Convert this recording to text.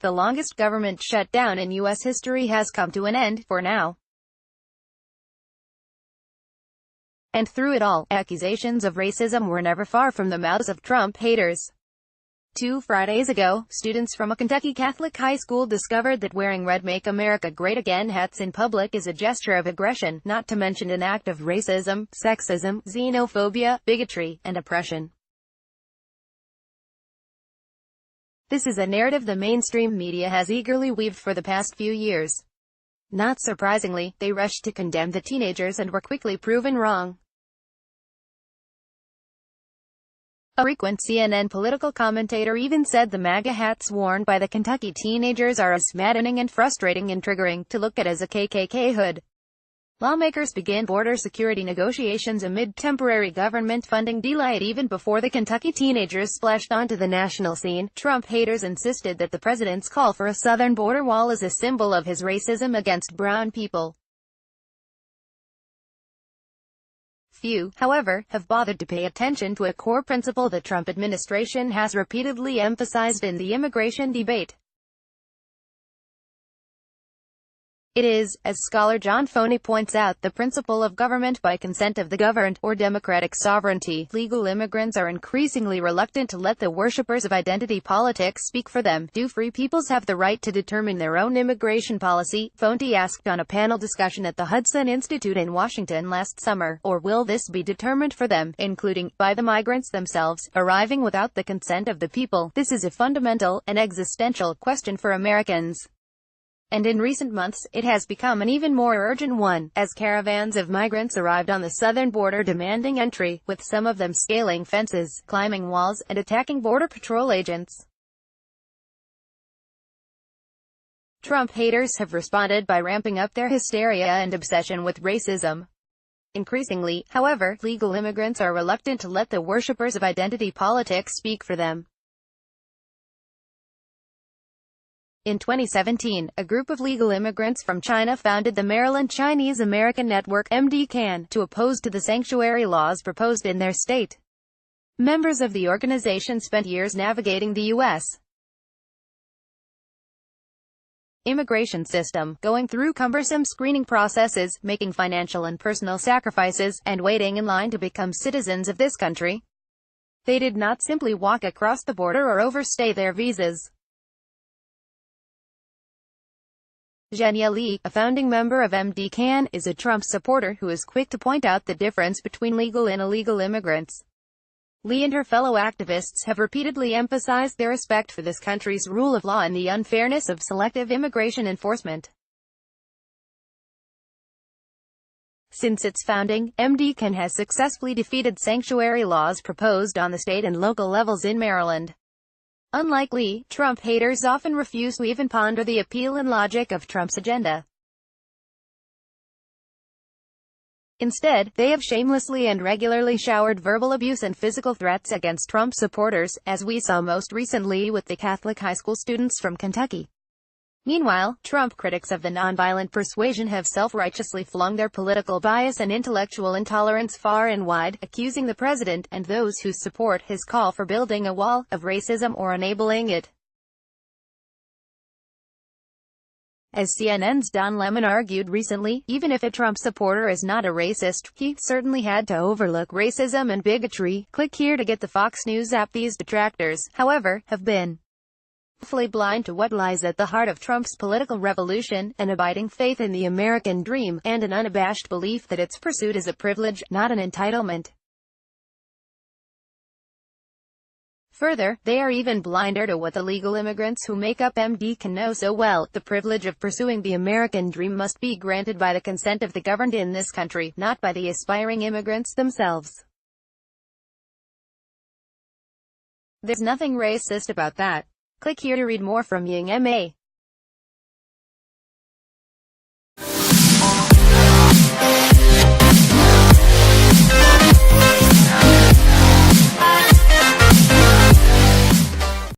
The longest government shutdown in U.S. history has come to an end, for now. And through it all, accusations of racism were never far from the mouths of Trump haters. 2 Fridays ago, students from a Kentucky Catholic high school discovered that wearing red Make America Great Again hats in public is a gesture of aggression, not to mention an act of racism, sexism, xenophobia, bigotry, and oppression. This is a narrative the mainstream media has eagerly weaved for the past few years. Not surprisingly, they rushed to condemn the teenagers and were quickly proven wrong. A frequent CNN political commentator even said the MAGA hats worn by the Kentucky teenagers are as maddening and frustrating and triggering to look at as a KKK hood. Lawmakers began border security negotiations amid temporary government funding delayed even before the Kentucky teenagers splashed onto the national scene. Trump haters insisted that the president's call for a southern border wall is a symbol of his racism against brown people. Few, however, have bothered to pay attention to a core principle the Trump administration has repeatedly emphasized in the immigration debate. It is, as scholar John Foney points out, the principle of government by consent of the governed, or democratic sovereignty. Legal immigrants are increasingly reluctant to let the worshippers of identity politics speak for them. Do free peoples have the right to determine their own immigration policy? Foney asked on a panel discussion at the Hudson Institute in Washington last summer. Or will this be determined for them, including by the migrants themselves, arriving without the consent of the people? This is a fundamental and existential question for Americans. And in recent months, it has become an even more urgent one, as caravans of migrants arrived on the southern border demanding entry, with some of them scaling fences, climbing walls, and attacking Border Patrol agents. Trump haters have responded by ramping up their hysteria and obsession with racism. Increasingly, however, legal immigrants are reluctant to let the worshippers of identity politics speak for them. In 2017, a group of legal immigrants from China founded the Maryland Chinese American Network (MDCAN) to oppose to the sanctuary laws proposed in their state. Members of the organization spent years navigating the U.S. immigration system, going through cumbersome screening processes, making financial and personal sacrifices, and waiting in line to become citizens of this country. They did not simply walk across the border or overstay their visas. Zhenya Li, a founding member of MDCAN, is a Trump supporter who is quick to point out the difference between legal and illegal immigrants. Li and her fellow activists have repeatedly emphasized their respect for this country's rule of law and the unfairness of selective immigration enforcement. Since its founding, MDCAN has successfully defeated sanctuary laws proposed on the state and local levels in Maryland. Unlike Li, Trump haters often refuse to even ponder the appeal and logic of Trump's agenda. Instead, they have shamelessly and regularly showered verbal abuse and physical threats against Trump supporters, as we saw most recently with the Catholic high school students from Kentucky. Meanwhile, Trump critics of the nonviolent persuasion have self-righteously flung their political bias and intellectual intolerance far and wide, accusing the president, and those who support his call for building a wall, of racism or enabling it. As CNN's Don Lemon argued recently, even if a Trump supporter is not a racist, he certainly had to overlook racism and bigotry. Click here to get the Fox News app. These detractors, however, have been willfully blind to what lies at the heart of Trump's political revolution, an abiding faith in the American dream, and an unabashed belief that its pursuit is a privilege, not an entitlement. Further, they are even blinder to what the legal immigrants who make up MDCAN know so well: the privilege of pursuing the American dream must be granted by the consent of the governed in this country, not by the aspiring immigrants themselves. There's nothing racist about that. Click here to read more from Ying Ma.